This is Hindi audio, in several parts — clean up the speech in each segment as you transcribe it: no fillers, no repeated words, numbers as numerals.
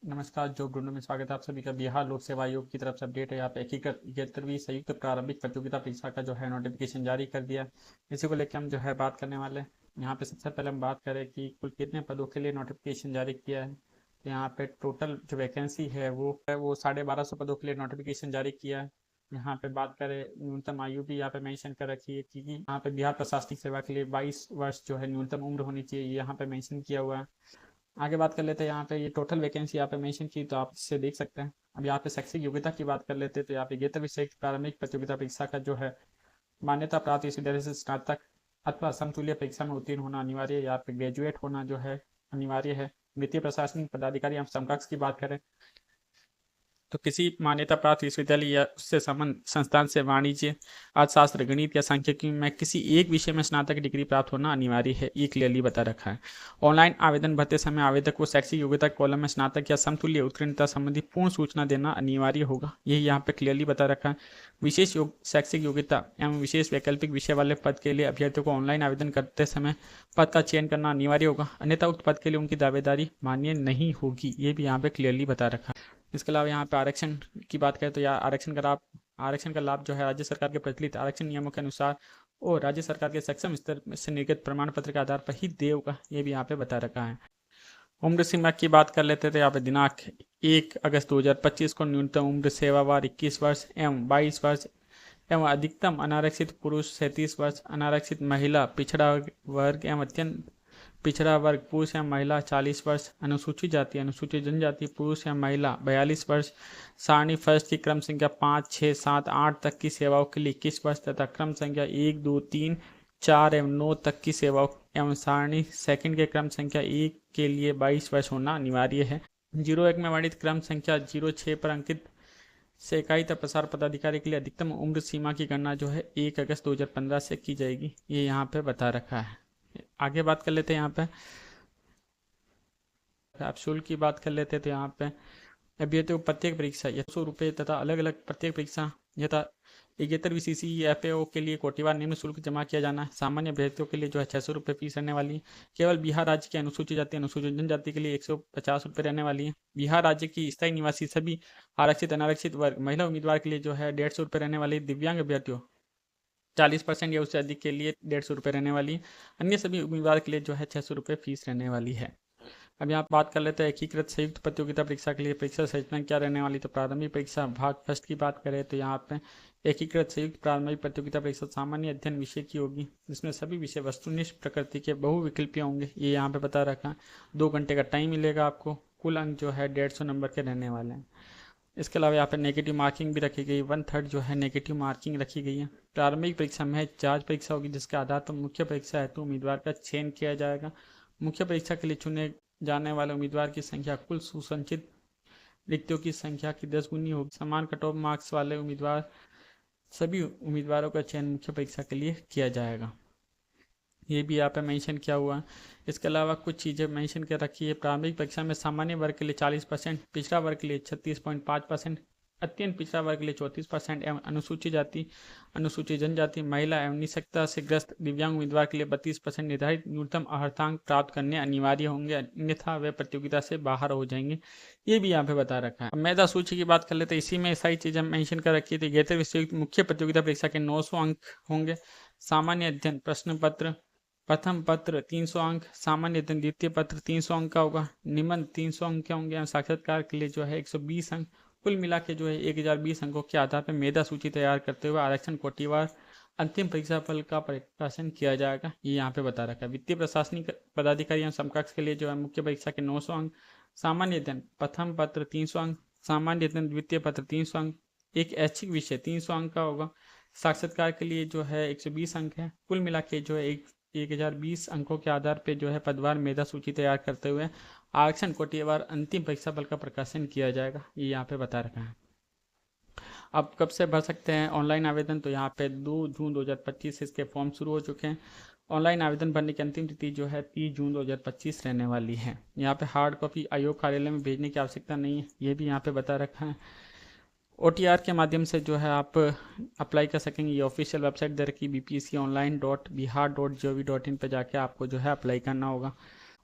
नमस्कार, जॉब ढूंढने में स्वागत है आप सभी का। बिहार लोक सेवा आयोग की तरफ से अपडेट है। यहाँ पे एकीकृत 71वीं संयुक्त प्रारंभिक प्रतियोगिता परीक्षा का जो है नोटिफिकेशन जारी कर दिया। इसी को लेकर हम जो है बात करने वाले हैं। यहाँ पे सबसे पहले हम बात करें कि कुल कितने पदों के लिए नोटिफिकेशन जारी किया है। तो यहाँ पे टोटल जो वैकेंसी है वो 1250 पदों के लिए नोटिफिकेशन जारी किया है। यहाँ पे बात करें न्यूनतम आयु भी यहाँ पे मेंशन कर रखी है कि यहाँ पे बिहार प्रशासनिक सेवा के लिए 22 वर्ष जो है न्यूनतम उम्र होनी चाहिए, ये यहाँ पे मेंशन किया हुआ है। आगे बात कर लेते हैं। यहाँ पे ये टोटल वैकेंसी यहाँ पे मेंशन की, तो आप इससे देख सकते हैं। अब यहाँ पे शैक्षिक योग्यता की बात कर लेते हैं, तो यहाँ पे 11वीं संयुक्त प्रारंभिक प्रतियोगिता परीक्षा का जो है मान्यता प्राप्त इसी तरह से स्नातक अथवा समतुल्य परीक्षा में उत्तीर्ण होना अनिवार्य है। यहाँ पे ग्रेजुएट होना जो है अनिवार्य है। वित्तीय प्रशासनिक पदाधिकारी हम समकक्ष की बात करें तो किसी मान्यता प्राप्त विश्वविद्यालय या उससे संबद्ध संस्थान से वाणिज्य, अर्थशास्त्र, गणित या सांख्यिकी में किसी एक विषय में स्नातक डिग्री प्राप्त होना अनिवार्य है, ये क्लियरली बता रखा है। ऑनलाइन आवेदन भरते समय आवेदक को शैक्षिक योग्यता कॉलम में स्नातक या समतुल्य उत्तीर्णता संबंधी पूर्ण सूचना देना अनिवार्य होगा, यही यहाँ पे क्लियरली बता रखा है। विशेष शैक्षिक योग्यता एवं विशेष वैकल्पिक विषय वाले पद के लिए अभ्यर्थियों को ऑनलाइन आवेदन करते समय पद का चयन करना अनिवार्य होगा, अन्यथा उक्त पद के लिए उनकी दावेदारी मान्य नहीं होगी, ये भी यहाँ पे क्लियरली बता रखा है। इसके अलावा यहाँ पे आरक्षण की बात करें तो यहाँ आरक्षण का लाभ जो है राज्य सरकार के प्रचलित आरक्षण नियमों के अनुसार और राज्य सरकार के सक्षम स्तर से निर्गत प्रमाण पत्र के आधार पर ही देय होगा, ये भी यहाँ पे बता रखा है। उम्र सीमा की बात कर लेते थे। यहाँ पे दिनांक 1 अगस्त 2025 को न्यूनतम उम्र सेवावार 21 वर्ष एवं 22 वर्ष एवं अधिकतम अनारक्षित पुरुष 37 वर्ष, अनारक्षित महिला, पिछड़ा वर्ग एवं अत्यंत पिछड़ा वर्ग पुरुष या महिला 40 वर्ष, अनुसूचित जाति अनुसूचित जनजाति पुरुष या महिला 42 वर्ष, सारणी फर्स्ट की क्रम संख्या 5, 6, 7, 8 तक की सेवाओं के लिए 21 वर्ष तथा क्रम संख्या 1, 2, 3, 4 एवं 9 तक की सेवाओं एवं सारणी सेकंड के क्रम संख्या 1 के लिए 22 वर्ष होना अनिवार्य है। 01 में वर्णित क्रम संख्या 06 पर अंकित से इकाई तक प्रसार पदाधिकारी के लिए अधिकतम उम्र सीमा की गणना जो है 1 अगस्त 2015 से की जाएगी, ये यहाँ पे बता रखा है। आगे बात कर लेते हैं। यहाँ पे आप शुल्क की बात कर लेते हैं तो यहाँ पे अभ्यर्थियों को प्रत्येक परीक्षा या 100 रुपये तथा अलग अलग प्रत्येक परीक्षा यथा 71वीं CCFAO के लिए कोटिवार निम्न शुल्क जमा किया जाना है। सामान्य अभ्यर्थियों के लिए जो है 600 रुपये फीस रहने वाली है। केवल बिहार राज्य के अनुसूचित जाति अनुसूचित जनजाति के लिए 150 रुपये रहने वाली है। बिहार राज्य की स्थायी निवासी सभी आरक्षित अनारक्षित वर्ग महिला उम्मीदवार के लिए जो है 150 रुपये रहने वाली है। दिव्यांग अभ्यर्थियों 40% या उससे अधिक के लिए 150 रुपये रहने वाली है। अन्य सभी उम्मीदवार के लिए जो है 600 रुपये फीस रहने वाली है। अब यहाँ बात कर लेते हैं एकीकृत संयुक्त प्रतियोगिता परीक्षा के लिए परीक्षा संरचना क्या रहने वाली। तो प्रारंभिक परीक्षा भाग फर्स्ट की बात करें तो यहाँ पे एकीकृत संयुक्त प्रारंभिक प्रतियोगिता परीक्षा सामान्य अध्ययन विषय की होगी, जिसमें सभी विषय वस्तुनिष्ठ प्रकृति के बहुविकल्पीय होंगे, ये यहाँ पे बता रखा। 2 घंटे का टाइम मिलेगा आपको। कुल अंक जो है 150 नंबर के रहने वाले हैं। इसके अलावा यहाँ पे नेगेटिव मार्किंग भी रखी गई, 1/3 जो है नेगेटिव मार्किंग रखी गई है। प्रारंभिक परीक्षा में जांच परीक्षा होगी, जिसके आधार पर मुख्य परीक्षा हेतु उम्मीदवार का चयन किया जाएगा। मुख्य परीक्षा के लिए चुने जाने वाले उम्मीदवार की संख्या कुल सुसंचित रिक्तियों की संख्या की 10 गुनी होगी। समान कट ऑफ मार्क्स वाले सभी उम्मीदवारों का चयन मुख्य परीक्षा के लिए किया जाएगा, ये भी यहाँ पे मेंशन किया हुआ है। इसके अलावा कुछ चीज़ें मेंशन कर रखी है। प्रारंभिक परीक्षा में सामान्य वर्ग के लिए 40%, पिछड़ा वर्ग के लिए 36.5%, अत्यंत पिछड़ा वर्ग के लिए 34% एवं अनुसूचित जाति अनुसूचित जनजाति महिला एवं निःशक्तता से ग्रस्त दिव्यांग उम्मीदवार के लिए 32% निर्धारित न्यूनतम अर्हतांक प्राप्त करने अनिवार्य होंगे, अन्यथा वे प्रतियोगिता से बाहर हो जाएंगे, ये भी यहाँ पे बता रखा है। मेधा सूची की बात कर लेते हैं। इसी में सारी चीज़ें मेंशन कर रखी थी। 11वीं संयुक्त मुख्य प्रतियोगिता परीक्षा के 900 अंक होंगे। सामान्य अध्ययन प्रश्न पत्र प्रथम पत्र 300 अंक, सामान्य अध्ययन द्वितीय पत्र 300 अंक का होगा, निबंध 300 अंक के होंगे, साक्षात्कार के लिए जो है 120 अंक। कुल मिला के जो है 1020 अंकों के आधार पर मेधा सूची तैयार करते हुए आरक्षण कोटिवार अंतिम परीक्षा फल का प्रकाशन किया जाएगा, ये यहाँ पे बता रखा है। वित्तीय प्रशासनिक पदाधिकारी समकक्ष के लिए जो है मुख्य परीक्षा के 900 अंक, सामान्य अध्ययन प्रथम पत्र 300 अंक, सामान्य अध्ययन द्वितीय पत्र 300 अंक, एक ऐच्छिक विषय 300 अंक का होगा, साक्षात्कार के लिए जो है 120 अंक है। कुल मिला के जो है 1020 अंकों के आधार पर जो है पदवार मेधा सूची तैयार करते हुए आरक्षण कोटिवार अंतिम परीक्षा फल का प्रकाशन किया जाएगा, ये यहाँ पे बता रखा है। अब कब से भर सकते हैं ऑनलाइन आवेदन, तो यहाँ पे 2 जून 2025 से इसके फॉर्म शुरू हो चुके हैं। ऑनलाइन आवेदन भरने की अंतिम तिथि जो है 30 जून 2025 रहने वाली है। यहाँ पे हार्ड कॉपी आयोग कार्यालय में भेजने की आवश्यकता नहीं है, ये भी यहाँ पे बता रखा है। OTR के माध्यम से जो है आप अप्लाई कर सकेंगे। ये ऑफिशियल वेबसाइट दे रखी bpsconline.bihar.gov.in पे जाके आपको जो है अप्लाई करना होगा।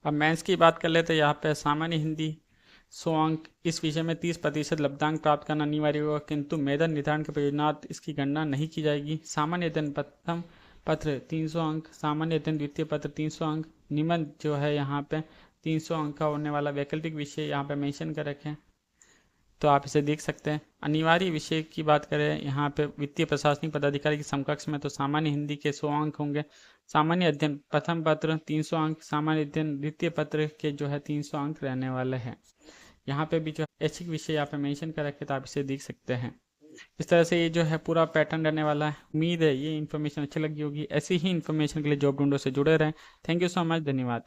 अब मेंस की बात कर लेते हैं। यहाँ पे सामान्य हिंदी 100 अंक। इस विषय में 30% लब्धांक प्राप्त करना अनिवार्य होगा, किंतु मेधा निर्धारण के प्रयोजनार्थ इसकी गणना नहीं की जाएगी। सामान्य अध्ययन प्रथम पत्र 300 अंक, सामान्य अध्ययन द्वितीय पत्र 300 अंक, निबंध जो है यहाँ पे 300 अंक का होने वाला वैकल्पिक विषय यहाँ पे मेंशन कर रखे हैं, तो आप इसे देख सकते हैं। अनिवार्य विषय की बात करें यहाँ पे वित्तीय प्रशासनिक पदाधिकारी के समकक्ष में, तो सामान्य हिंदी के 100 अंक होंगे। सामान्य अध्ययन प्रथम पत्र 300 अंक, सामान्य अध्ययन द्वितीय पत्र के जो है 300 अंक रहने वाले हैं। यहाँ पे भी जो ऐच्छिक विषय यहाँ पे मेंशन कर रखे, तो आप इसे देख सकते हैं। इस तरह से ये जो है पूरा पैटर्न रहने वाला है। उम्मीद है ये इन्फॉर्मेशन अच्छी लगी होगी। ऐसी ही इन्फॉर्मेशन के लिए जॉब ढूंढो से जुड़े रहें। थैंक यू सो मच, धन्यवाद।